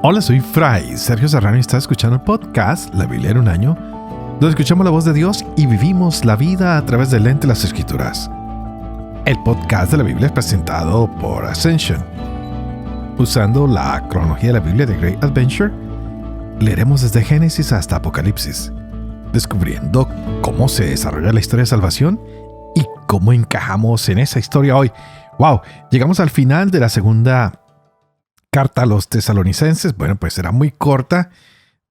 Hola, soy Fray Sergio Serrano y estás escuchando el podcast La Biblia en un año, donde escuchamos la voz de Dios y vivimos la vida a través del lente de las Escrituras. El podcast de la Biblia es presentado por Ascension. Usando la cronología de la Biblia de Great Adventure, leeremos desde Génesis hasta Apocalipsis, descubriendo cómo se desarrolla la historia de salvación y cómo encajamos en esa historia hoy. ¡Wow! Llegamos al final de la segunda carta a los tesalonicenses. Bueno, pues era muy corta,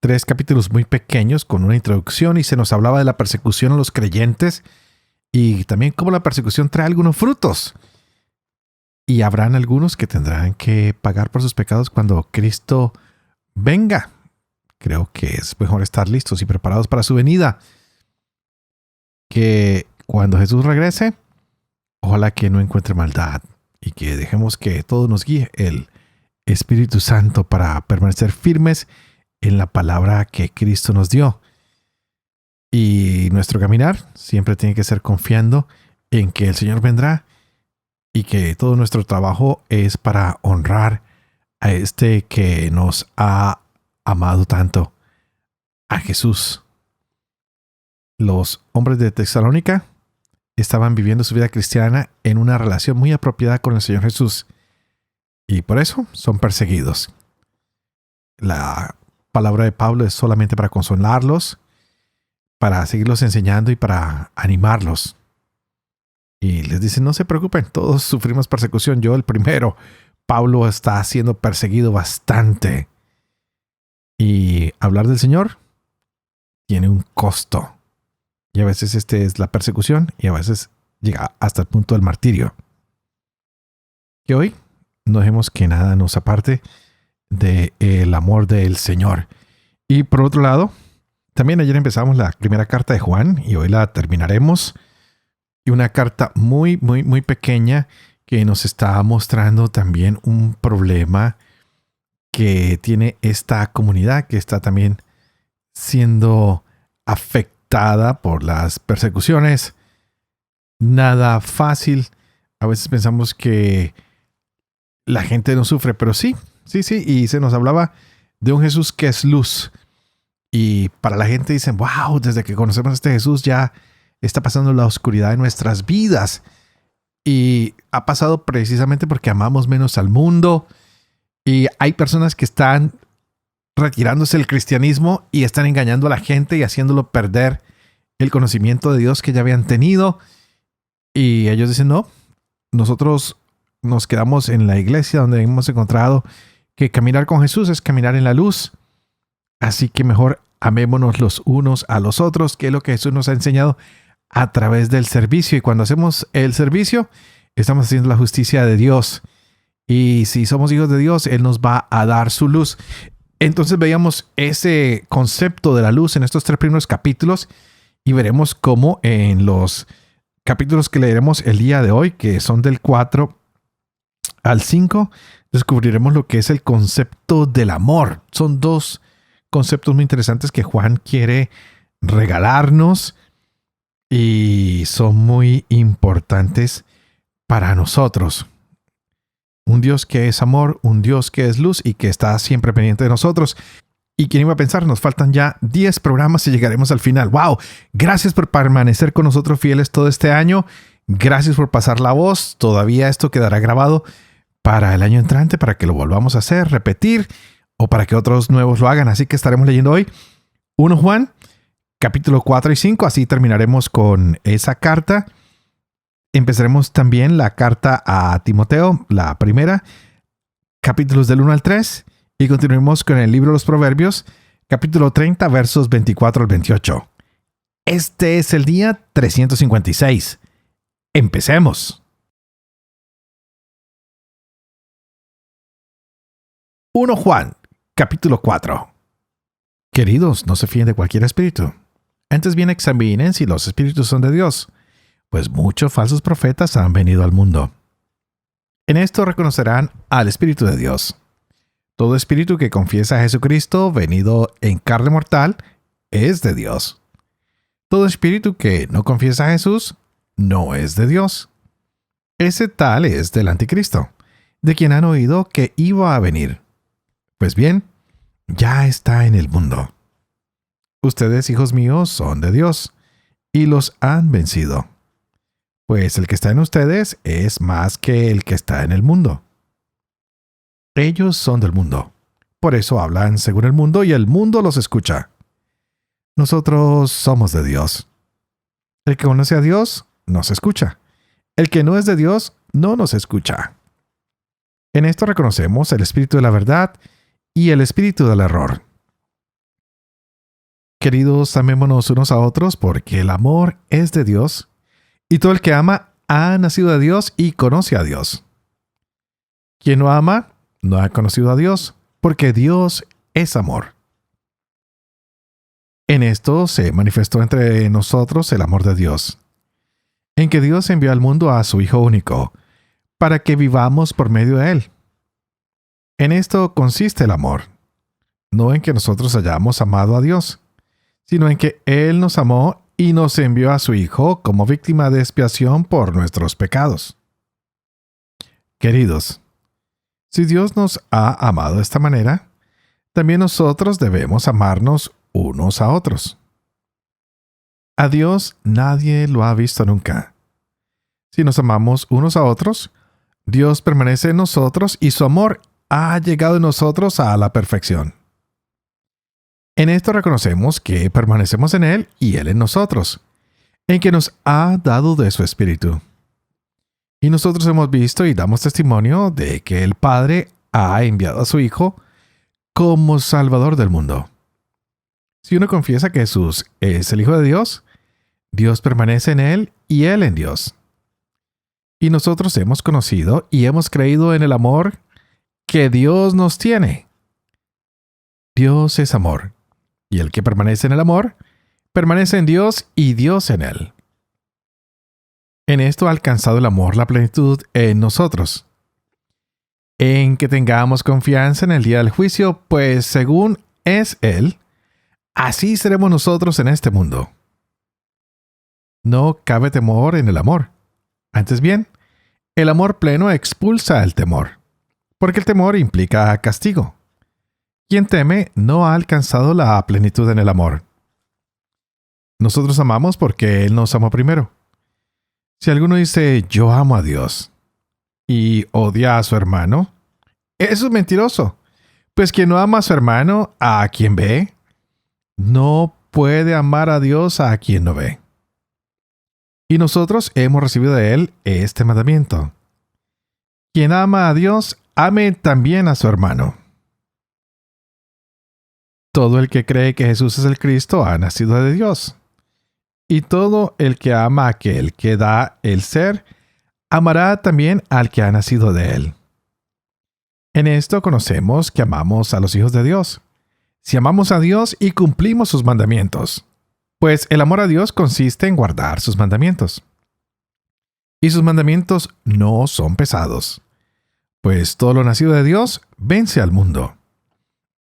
3 capítulos muy pequeños con una introducción, y se nos hablaba de la persecución a los creyentes y también cómo la persecución trae algunos frutos. Y habrán algunos que tendrán que pagar por sus pecados cuando Cristo venga. Creo que es mejor estar listos y preparados para su venida. Que cuando Jesús regrese, ojalá que no encuentre maldad y que dejemos que todo nos guíe el Espíritu Santo para permanecer firmes en la palabra que Cristo nos dio. Y nuestro caminar siempre tiene que ser confiando en que el Señor vendrá y que todo nuestro trabajo es para honrar a este que nos ha amado tanto, a Jesús. Los hombres de Tesalónica estaban viviendo su vida cristiana en una relación muy apropiada con el Señor Jesús. Y por eso son perseguidos. La palabra de Pablo es solamente para consolarlos, para seguirlos enseñando y para animarlos. Y les dice, no se preocupen, todos sufrimos persecución, yo el primero. Pablo está siendo perseguido bastante. Y hablar del Señor tiene un costo. Y a veces es la persecución y a veces llega hasta el punto del martirio. Que hoy no dejemos que nada nos aparte del amor del Señor. Y por otro lado, también ayer empezamos la primera carta de Juan y hoy la terminaremos. Y una carta muy pequeña que nos está mostrando también un problema que tiene esta comunidad que está también siendo afectada por las persecuciones. Nada fácil. A veces pensamos que la gente no sufre, pero sí. Y se nos hablaba de un Jesús que es luz. Y para la gente dicen, wow, desde que conocemos a este Jesús ya está pasando la oscuridad en nuestras vidas. Y ha pasado precisamente porque amamos menos al mundo. Y hay personas que están retirándose del cristianismo y están engañando a la gente y haciéndolo perder el conocimiento de Dios que ya habían tenido. Y ellos dicen, no, nosotros nos quedamos en la iglesia donde hemos encontrado que caminar con Jesús es caminar en la luz. Así que mejor amémonos los unos a los otros, que es lo que Jesús nos ha enseñado a través del servicio. Y cuando hacemos el servicio, estamos haciendo la justicia de Dios. Y si somos hijos de Dios, Él nos va a dar su luz. Entonces veíamos ese concepto de la luz en estos 3 primeros capítulos y veremos cómo en los capítulos que leeremos el día de hoy, que son del 4 al 5, descubriremos lo que es el concepto del amor. Son 2 conceptos muy interesantes que Juan quiere regalarnos y son muy importantes para nosotros. Un Dios que es amor, un Dios que es luz y que está siempre pendiente de nosotros. ¿Y quién iba a pensar? Nos faltan ya 10 programas y llegaremos al final. ¡Wow! Gracias por permanecer con nosotros fieles todo este año. Gracias por pasar la voz. Todavía esto quedará grabado para el año entrante, para que lo volvamos a hacer, repetir, o para que otros nuevos lo hagan. Así que estaremos leyendo hoy 1 Juan, capítulo 4 y 5. Así terminaremos con esa carta. Empezaremos también la carta a Timoteo, la primera, capítulos del 1 al 3. Y continuaremos con el libro de los Proverbios, capítulo 30, versos 24 al 28. Este es el día 356. ¡Empecemos! 1 Juan, capítulo 4. Queridos, no se fíen de cualquier espíritu. Antes bien examinen si los espíritus son de Dios, pues muchos falsos profetas han venido al mundo. En esto reconocerán al Espíritu de Dios. Todo espíritu que confiesa a Jesucristo venido en carne mortal es de Dios. Todo espíritu que no confiesa a Jesús no es de Dios. Ese tal es del anticristo, de quien han oído que iba a venir. Pues bien, ya está en el mundo. Ustedes, hijos míos, son de Dios y los han vencido, pues el que está en ustedes es más que el que está en el mundo. Ellos son del mundo, por eso hablan según el mundo y el mundo los escucha. Nosotros somos de Dios. El que conoce a Dios nos escucha. El que no es de Dios no nos escucha. En esto reconocemos el espíritu de la verdad y el espíritu del error. Queridos, amémonos unos a otros porque el amor es de Dios y todo el que ama ha nacido de Dios y conoce a Dios. Quien no ama no ha conocido a Dios porque Dios es amor. En esto se manifestó entre nosotros el amor de Dios, en que Dios envió al mundo a su Hijo único, para que vivamos por medio de Él. En esto consiste el amor, no en que nosotros hayamos amado a Dios, sino en que Él nos amó y nos envió a su Hijo como víctima de expiación por nuestros pecados. Queridos, si Dios nos ha amado de esta manera, también nosotros debemos amarnos unos a otros. A Dios nadie lo ha visto nunca. Si nos amamos unos a otros, Dios permanece en nosotros y su amor ha llegado en nosotros a la perfección. En esto reconocemos que permanecemos en Él y Él en nosotros, en que nos ha dado de su Espíritu. Y nosotros hemos visto y damos testimonio de que el Padre ha enviado a su Hijo como Salvador del mundo. Si uno confiesa que Jesús es el Hijo de Dios, Dios permanece en Él y Él en Dios. Y nosotros hemos conocido y hemos creído en el amor que Dios nos tiene. Dios es amor, y el que permanece en el amor, permanece en Dios y Dios en él. En esto ha alcanzado el amor la plenitud en nosotros, en que tengamos confianza en el día del juicio, pues según es Él, así seremos nosotros en este mundo. No cabe temor en el amor. Antes bien, el amor pleno expulsa el temor, porque el temor implica castigo. Quien teme no ha alcanzado la plenitud en el amor. Nosotros amamos porque Él nos amó primero. Si alguno dice, yo amo a Dios, y odia a su hermano, eso es mentiroso. Pues quien no ama a su hermano, a quien ve, no puede amar a Dios a quien no ve. Y nosotros hemos recibido de Él este mandamiento: quien ama a Dios, ame también a su hermano. Todo el que cree que Jesús es el Cristo ha nacido de Dios. Y todo el que ama a aquel que da el ser, amará también al que ha nacido de Él. En esto conocemos que amamos a los hijos de Dios, si amamos a Dios y cumplimos sus mandamientos. Pues el amor a Dios consiste en guardar sus mandamientos. Y sus mandamientos no son pesados, pues todo lo nacido de Dios vence al mundo.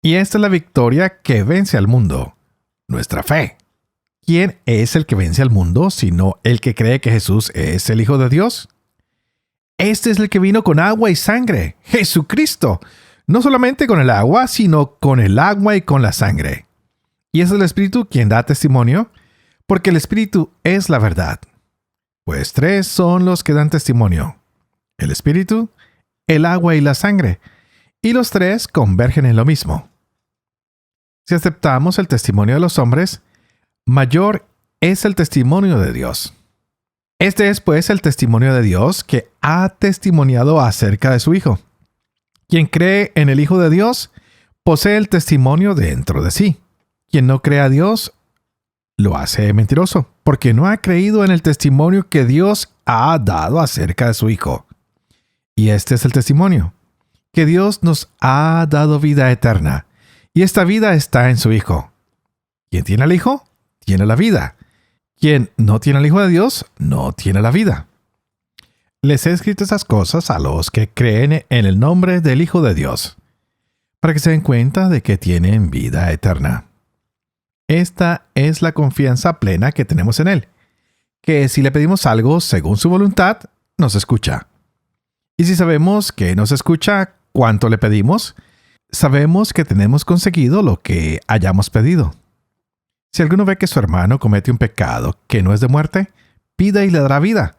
Y esta es la victoria que vence al mundo, nuestra fe. ¿Quién es el que vence al mundo, sino el que cree que Jesús es el Hijo de Dios? Este es el que vino con agua y sangre, Jesucristo. No solamente con el agua, sino con el agua y con la sangre. Y es el Espíritu quien da testimonio, porque el Espíritu es la verdad. Pues tres son los que dan testimonio: el Espíritu, el agua y la sangre. Y los tres convergen en lo mismo. Si aceptamos el testimonio de los hombres, mayor es el testimonio de Dios. Este es, pues, el testimonio de Dios que ha testimoniado acerca de su Hijo. Quien cree en el Hijo de Dios posee el testimonio dentro de sí. Quien no cree a Dios lo hace mentiroso, porque no ha creído en el testimonio que Dios ha dado acerca de su Hijo. Y este es el testimonio: que Dios nos ha dado vida eterna, y esta vida está en su Hijo. Quien tiene al Hijo, tiene la vida. Quien no tiene al Hijo de Dios, no tiene la vida. Les he escrito estas cosas a los que creen en el nombre del Hijo de Dios, para que se den cuenta de que tienen vida eterna. Esta es la confianza plena que tenemos en Él, que si le pedimos algo según su voluntad, nos escucha. Y si sabemos que nos escucha cuanto le pedimos, sabemos que tenemos conseguido lo que hayamos pedido. Si alguno ve que su hermano comete un pecado que no es de muerte, pida y le dará vida.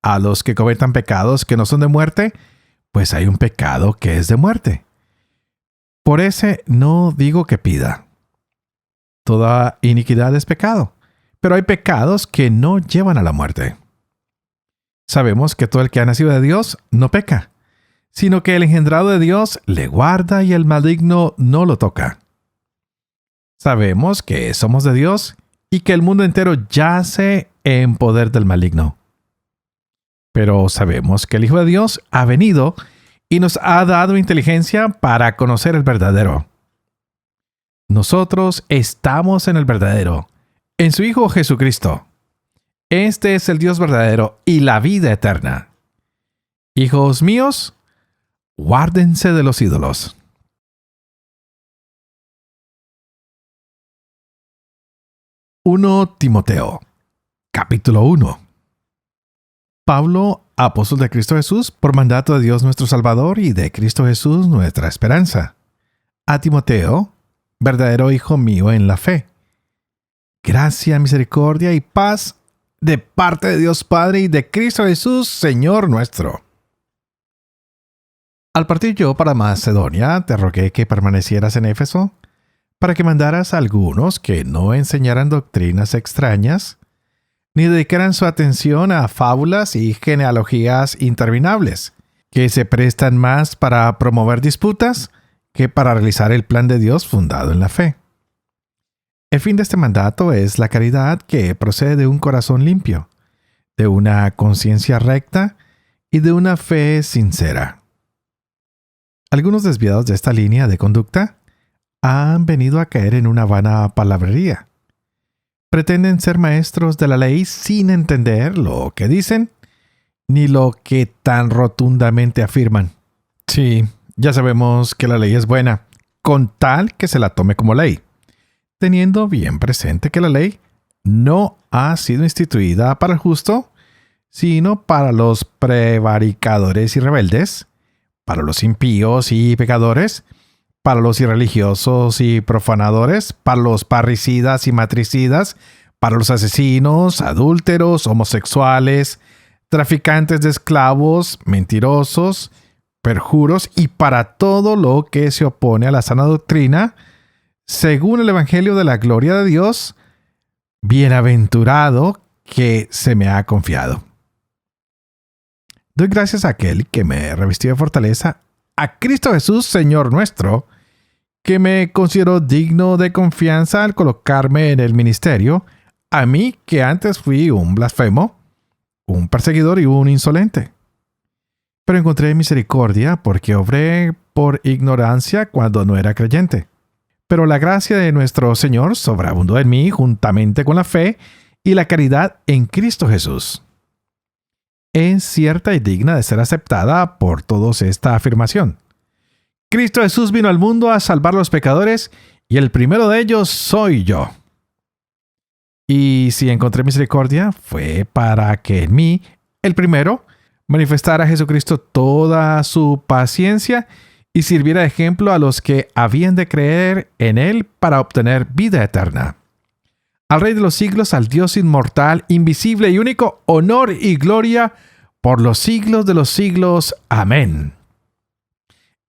A los que cometan pecados que no son de muerte, pues hay un pecado que es de muerte. Por ese no digo que pida. Toda iniquidad es pecado, pero hay pecados que no llevan a la muerte. Sabemos que todo el que ha nacido de Dios no peca, sino que el engendrado de Dios le guarda y el maligno no lo toca. Sabemos que somos de Dios y que el mundo entero yace en poder del maligno. Pero sabemos que el Hijo de Dios ha venido y nos ha dado inteligencia para conocer el verdadero. Nosotros estamos en el verdadero, en su Hijo Jesucristo. Este es el Dios verdadero y la vida eterna. Hijos míos, guárdense de los ídolos. 1 Timoteo, capítulo 1. Pablo, apóstol de Cristo Jesús, por mandato de Dios nuestro Salvador y de Cristo Jesús nuestra esperanza. A Timoteo, verdadero hijo mío en la fe. Gracia, misericordia y paz de parte de Dios Padre y de Cristo Jesús, Señor nuestro. Al partir yo para Macedonia, te rogué que permanecieras en Éfeso, para que mandaras a algunos que no enseñaran doctrinas extrañas, ni dedicaran su atención a fábulas y genealogías interminables, que se prestan más para promover disputas que para realizar el plan de Dios fundado en la fe. El fin de este mandato es la caridad que procede de un corazón limpio, de una conciencia recta y de una fe sincera. Algunos desviados de esta línea de conducta han venido a caer en una vana palabrería. Pretenden ser maestros de la ley sin entender lo que dicen, ni lo que tan rotundamente afirman. Sí, ya sabemos que la ley es buena, con tal que se la tome como ley, teniendo bien presente que la ley no ha sido instituida para el justo, sino para los prevaricadores y rebeldes, para los impíos y pecadores, para los irreligiosos y profanadores, para los parricidas y matricidas, para los asesinos, adúlteros, homosexuales, traficantes de esclavos, mentirosos, perjuros y para todo lo que se opone a la sana doctrina, según el Evangelio de la gloria de Dios, bienaventurado que se me ha confiado. Doy gracias a aquel que me revestió de fortaleza, a Cristo Jesús, Señor nuestro, que me consideró digno de confianza al colocarme en el ministerio, a mí que antes fui un blasfemo, un perseguidor y un insolente. Pero encontré misericordia porque obré por ignorancia cuando no era creyente. Pero la gracia de nuestro Señor sobreabundó en mí juntamente con la fe y la caridad en Cristo Jesús. Es cierta y digna de ser aceptada por todos esta afirmación. Cristo Jesús vino al mundo a salvar a los pecadores y el primero de ellos soy yo. Y si encontré misericordia fue para que en mí, el primero, manifestara a Jesucristo toda su paciencia y sirviera de ejemplo a los que habían de creer en Él para obtener vida eterna. Al Rey de los siglos, al Dios inmortal, invisible y único, honor y gloria por los siglos de los siglos. Amén.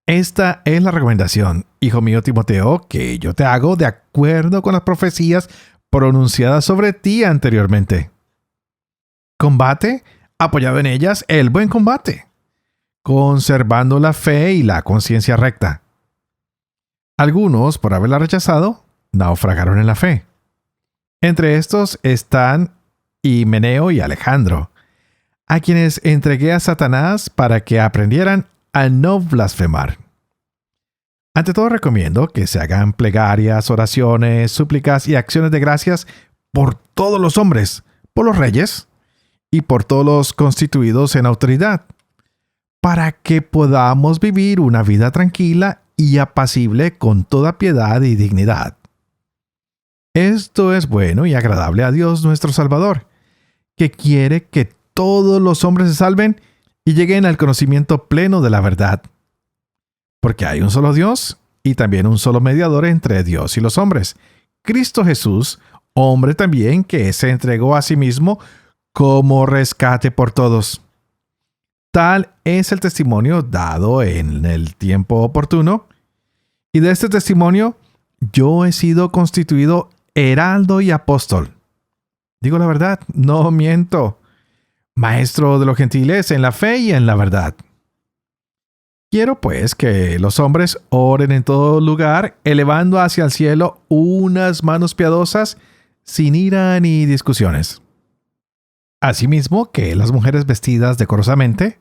Esta es la recomendación, hijo mío Timoteo, que yo te hago de acuerdo con las profecías pronunciadas sobre ti anteriormente. Combate, apoyado en ellas, el buen combate, conservando la fe y la conciencia recta. Algunos, por haberla rechazado, naufragaron en la fe. Entre estos están Himeneo y Alejandro, a quienes entregué a Satanás para que aprendieran a no blasfemar. Ante todo recomiendo que se hagan plegarias, oraciones, súplicas y acciones de gracias por todos los hombres, por los reyes y por todos los constituidos en autoridad, para que podamos vivir una vida tranquila y apacible con toda piedad y dignidad. Esto es bueno y agradable a Dios nuestro Salvador, que quiere que todos los hombres se salven y lleguen al conocimiento pleno de la verdad. Porque hay un solo Dios y también un solo mediador entre Dios y los hombres, Cristo Jesús, hombre también que se entregó a sí mismo como rescate por todos. Tal es el testimonio dado en el tiempo oportuno, y de este testimonio yo he sido constituido heraldo y apóstol. Digo la verdad, no miento. Maestro de los gentiles en la fe y en la verdad. Quiero pues que los hombres oren en todo lugar, elevando hacia el cielo unas manos piadosas, sin ira ni discusiones. Asimismo, que las mujeres vestidas decorosamente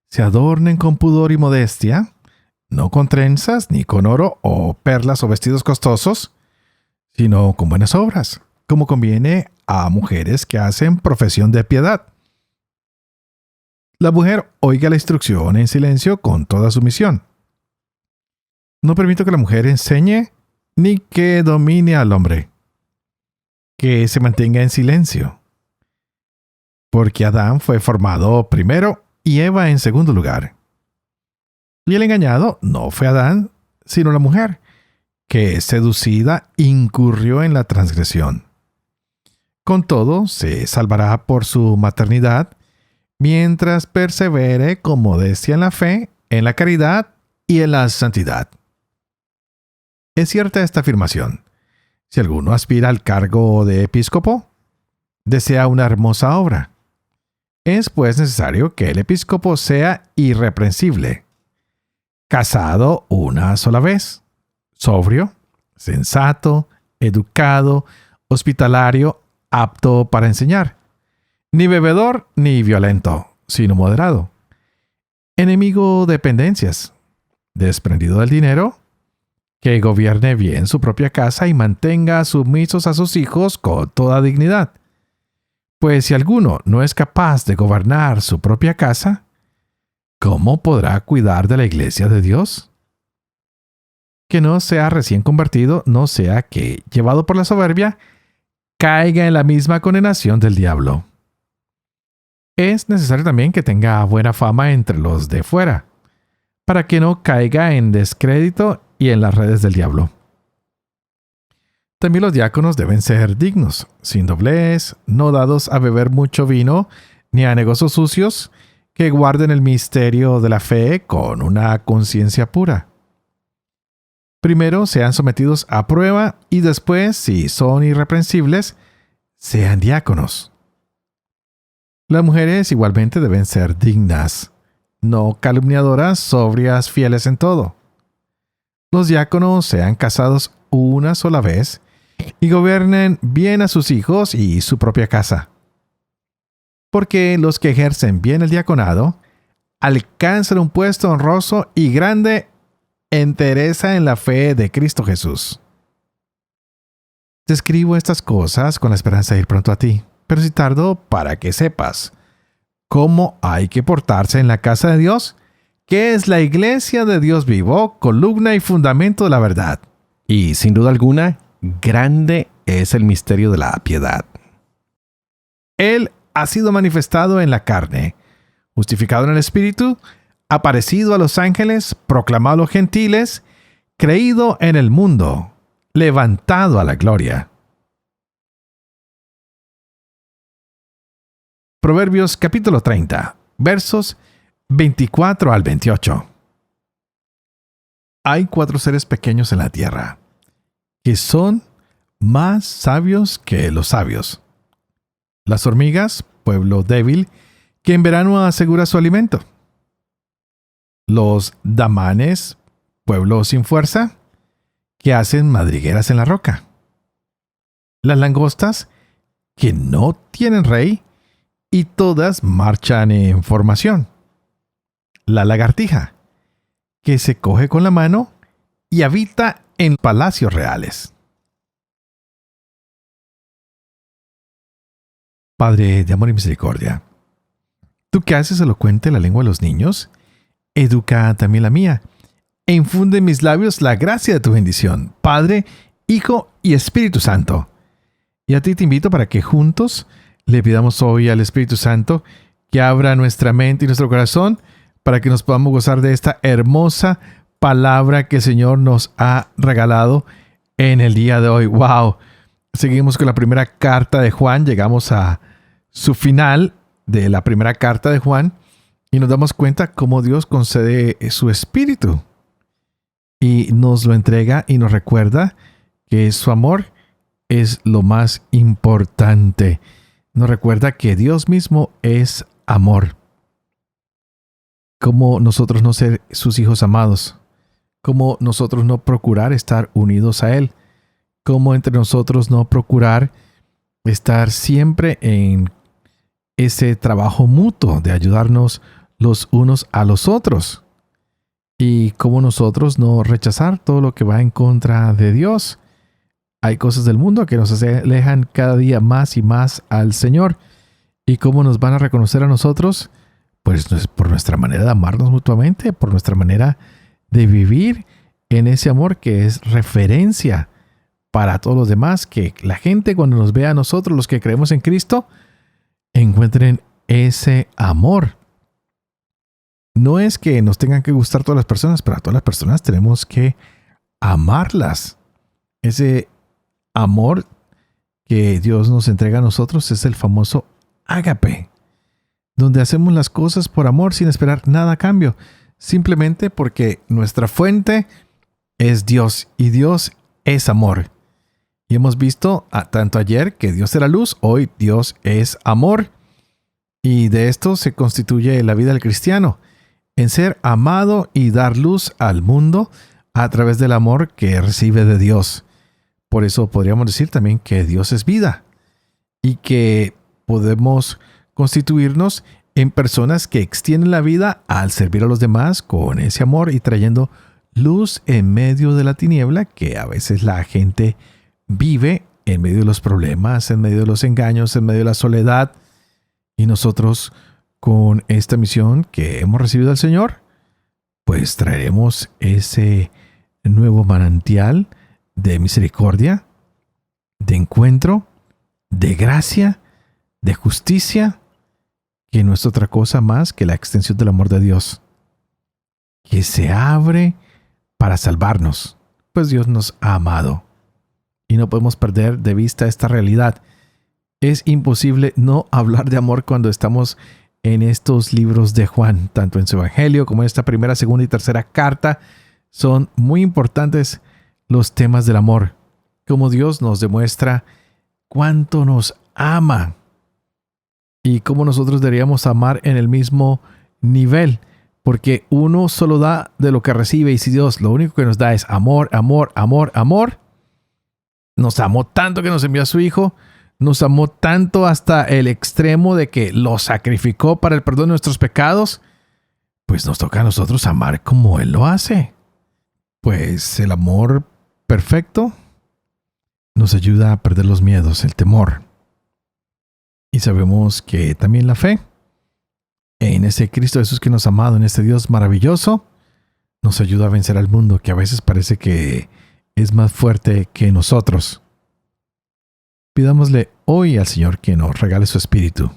se adornen con pudor y modestia, no con trenzas, ni con oro o perlas o vestidos costosos, sino con buenas obras, como conviene a mujeres que hacen profesión de piedad. La mujer oiga la instrucción en silencio con toda sumisión. No permito que la mujer enseñe ni que domine al hombre. Que se mantenga en silencio. Porque Adán fue formado primero y Eva en segundo lugar. Y el engañado no fue Adán, sino la mujer, que seducida incurrió en la transgresión. Con todo, se salvará por su maternidad, mientras persevere con modestia en la fe, en la caridad y en la santidad. Es cierta esta afirmación. Si alguno aspira al cargo de episcopo, desea una hermosa obra. Es pues necesario que el episcopo sea irreprensible, casado una sola vez, sobrio, sensato, educado, hospitalario, apto para enseñar, ni bebedor ni violento, sino moderado, enemigo de pendencias, desprendido del dinero, que gobierne bien su propia casa y mantenga sumisos a sus hijos con toda dignidad. Pues si alguno no es capaz de gobernar su propia casa, ¿cómo podrá cuidar de la iglesia de Dios? Que no sea recién convertido, no sea que, llevado por la soberbia, caiga en la misma condenación del diablo. Es necesario también que tenga buena fama entre los de fuera, para que no caiga en descrédito y en las redes del diablo. También los diáconos deben ser dignos, sin doblez, no dados a beber mucho vino, ni a negocios sucios, que guarden el misterio de la fe con una conciencia pura. Primero sean sometidos a prueba y después, si son irreprensibles, sean diáconos. Las mujeres igualmente deben ser dignas, no calumniadoras, sobrias, fieles en todo. Los diáconos sean casados una sola vez y gobiernen bien a sus hijos y su propia casa. Porque los que ejercen bien el diaconado alcanzan un puesto honroso y grande entereza en la fe de Cristo Jesús. Te escribo estas cosas con la esperanza de ir pronto a ti, pero si tardo, para que sepas cómo hay que portarse en la casa de Dios, que es la iglesia de Dios vivo, columna y fundamento de la verdad. Y sin duda alguna, grande es el misterio de la piedad. Él ha sido manifestado en la carne, justificado en el Espíritu, aparecido a los ángeles, proclamado a los gentiles, creído en el mundo, levantado a la gloria. Proverbios capítulo 30, versos 24 al 28. Hay 4 seres pequeños en la tierra, que son más sabios que los sabios. Las hormigas, pueblo débil, que en verano asegura su alimento. Los damanes, pueblo sin fuerza, que hacen madrigueras en la roca. Las langostas, que no tienen rey, y todas marchan en formación. La lagartija, que se coge con la mano y habita en palacios reales. Padre de amor y misericordia, tú que haces elocuente la lengua de los niños, educa también la mía, e infunde en mis labios la gracia de tu bendición, Padre, Hijo y Espíritu Santo. Y a ti te invito para que juntos le pidamos hoy al Espíritu Santo que abra nuestra mente y nuestro corazón para que nos podamos gozar de esta hermosa palabra que el Señor nos ha regalado en el día de hoy. ¡Wow! Seguimos con la primera carta de Juan. Llegamos a su final de la primera carta de Juan y nos damos cuenta cómo Dios concede su espíritu y nos lo entrega y nos recuerda que su amor es lo más importante. Nos recuerda que Dios mismo es amor. ¿Cómo nosotros no ser sus hijos amados? ¿Cómo nosotros no procurar estar unidos a Él? ¿Cómo entre nosotros no procurar estar siempre en ese trabajo mutuo de ayudarnos los unos a los otros? ¿Y cómo nosotros no rechazar todo lo que va en contra de Dios? Hay cosas del mundo que nos alejan cada día más y más al Señor. ¿Y cómo nos van a reconocer a nosotros? Pues por nuestra manera de amarnos mutuamente, por nuestra manera de vivir en ese amor que es referencia para todos los demás, que la gente cuando nos vea a nosotros, los que creemos en Cristo, encuentren ese amor. No es que nos tengan que gustar todas las personas, pero a todas las personas tenemos que amarlas. Ese amor que Dios nos entrega a nosotros es el famoso ágape, donde hacemos las cosas por amor sin esperar nada a cambio, simplemente porque nuestra fuente es Dios y Dios es amor. Y hemos visto tanto ayer que Dios era luz, hoy Dios es amor. Y de esto se constituye la vida del cristiano, en ser amado y dar luz al mundo a través del amor que recibe de Dios. Por eso podríamos decir también que Dios es vida y que podemos constituirnos en personas que extienden la vida al servir a los demás con ese amor y trayendo luz en medio de la tiniebla que a veces la gente vive en medio de los problemas, en medio de los engaños, en medio de la soledad. Y nosotros, con esta misión que hemos recibido del Señor, pues traeremos ese nuevo manantial de misericordia, de encuentro, de gracia, de justicia, que no es otra cosa más que la extensión del amor de Dios, que se abre para salvarnos, pues Dios nos ha amado. Y no podemos perder de vista esta realidad. Es imposible no hablar de amor cuando estamos en estos libros de Juan, tanto en su Evangelio como en esta primera, segunda y tercera carta. Son muy importantes los temas del amor, como Dios nos demuestra cuánto nos ama y cómo nosotros deberíamos amar en el mismo nivel, porque uno solo da de lo que recibe, y si Dios lo único que nos da es amor, amor, amor, amor, nos amó tanto que nos envió a su Hijo, nos amó tanto hasta el extremo de que lo sacrificó para el perdón de nuestros pecados, pues nos toca a nosotros amar como Él lo hace. Pues el amor perfecto nos ayuda a perder los miedos, el temor. Y sabemos que también la fe en ese Cristo Jesús que nos ha amado, en este Dios maravilloso, nos ayuda a vencer al mundo que a veces parece que es más fuerte que nosotros. Pidámosle hoy al Señor que nos regale su Espíritu.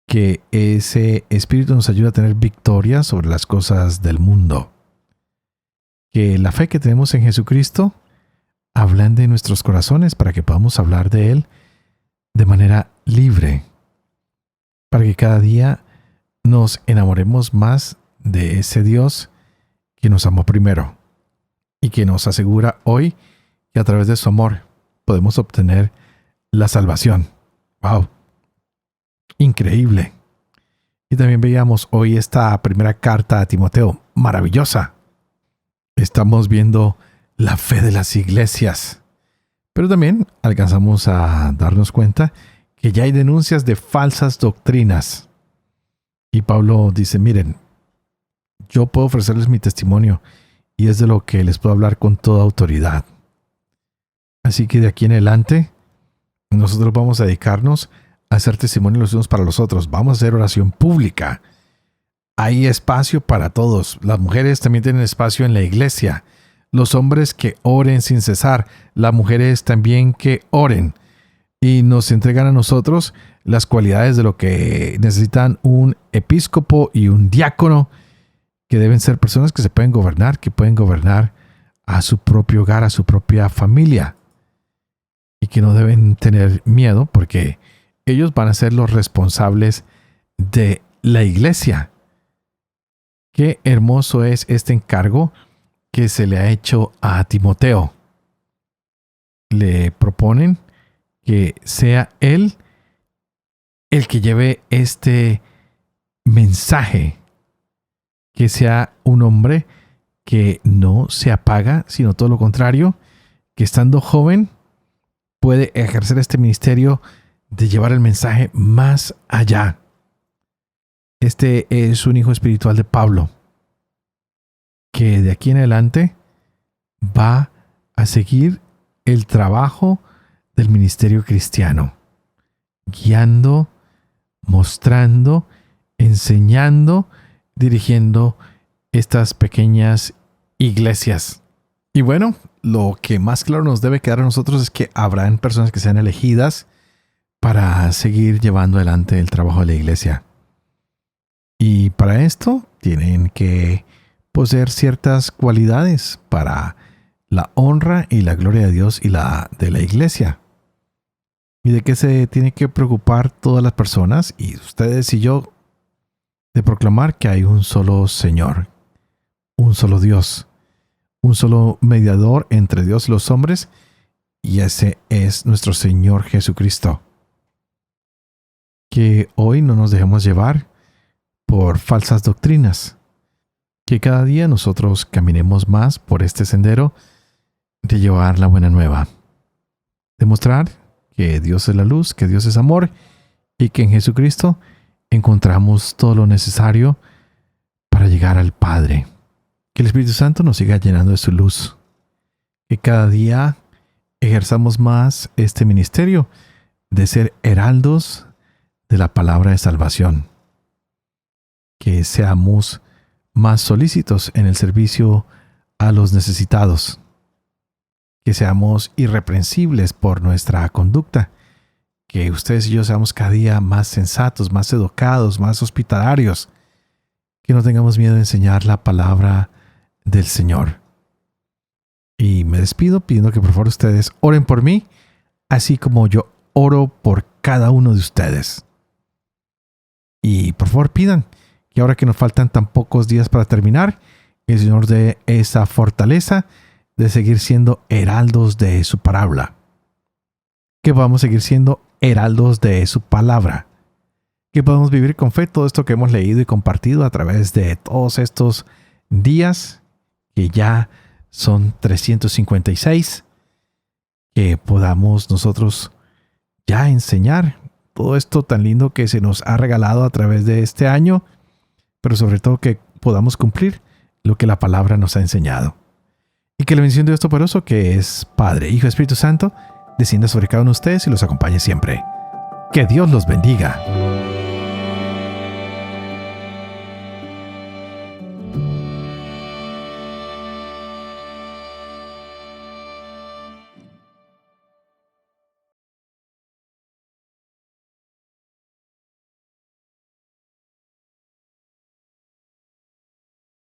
Que ese Espíritu nos ayude a tener victoria sobre las cosas del mundo. Que la fe que tenemos en Jesucristo ablande nuestros corazones para que podamos hablar de Él de manera libre. Para que cada día nos enamoremos más de ese Dios que nos amó primero y que nos asegura hoy que a través de su amor podemos obtener la salvación. ¡Wow! Increíble. Y también veíamos hoy esta primera carta a Timoteo, maravillosa. Estamos viendo la fe de las iglesias. Pero también alcanzamos a darnos cuenta que ya hay denuncias de falsas doctrinas. Y Pablo dice, miren, yo puedo ofrecerles mi testimonio y es de lo que les puedo hablar con toda autoridad. Así que de aquí en adelante, nosotros vamos a dedicarnos a hacer testimonio los unos para los otros. Vamos a hacer oración pública. Hay espacio para todos. Las mujeres también tienen espacio en la iglesia. Los hombres que oren sin cesar. Las mujeres también que oren. Y nos entregan a nosotros las cualidades de lo que necesitan un episcopo y un diácono. que deben ser personas que se pueden gobernar, que pueden gobernar a su propio hogar, a su propia familia, y que no deben tener miedo porque ellos van a ser los responsables de la iglesia. Qué hermoso es este encargo que se le ha hecho a Timoteo. Le proponen que sea él el que lleve este mensaje, que sea un hombre que no se apaga, sino todo lo contrario, que estando joven puede ejercer este ministerio de llevar el mensaje más allá. Este es un hijo espiritual de Pablo, que de aquí en adelante va a seguir el trabajo del ministerio cristiano, guiando, mostrando, enseñando, dirigiendo estas pequeñas iglesias. Y bueno, lo que más claro nos debe quedar a nosotros es que habrán personas que sean elegidas para seguir llevando adelante el trabajo de la iglesia. Y para esto tienen que poseer ciertas cualidades para la honra y la gloria de Dios y la de la iglesia. ¿Y de qué se tiene que preocupar todas las personas, y ustedes y yo? De proclamar que hay un solo Señor, un solo Dios, un solo mediador entre Dios y los hombres, y ese es nuestro Señor Jesucristo. Que hoy no nos dejemos llevar por falsas doctrinas, que cada día nosotros caminemos más por este sendero de llevar la buena nueva, demostrar que Dios es la luz, que Dios es amor y que en Jesucristo encontramos todo lo necesario para llegar al Padre. Que el Espíritu Santo nos siga llenando de su luz, que cada día ejerzamos más este ministerio de ser heraldos de la palabra de salvación, que seamos más solícitos en el servicio a los necesitados, que seamos irreprensibles por nuestra conducta, que ustedes y yo seamos cada día más sensatos, más educados, más hospitalarios, que no tengamos miedo de enseñar la palabra del Señor. Y me despido pidiendo que por favor ustedes oren por mí, así como yo oro por cada uno de ustedes. Y por favor pidan que ahora que nos faltan tan pocos días para terminar, el Señor dé esa fortaleza de seguir siendo heraldos de su palabra. Que podamos seguir siendo heraldos de su palabra. Que podamos vivir con fe todo esto que hemos leído y compartido a través de todos estos días, que ya son 356. Que podamos nosotros ya enseñar todo esto tan lindo que se nos ha regalado a través de este año, pero sobre todo que podamos cumplir lo que la palabra nos ha enseñado. Y que la bendición de Dios Todopoderoso, que es Padre, Hijo y Espíritu Santo, descienda sobre cada uno de ustedes y los acompañe siempre. Que Dios los bendiga.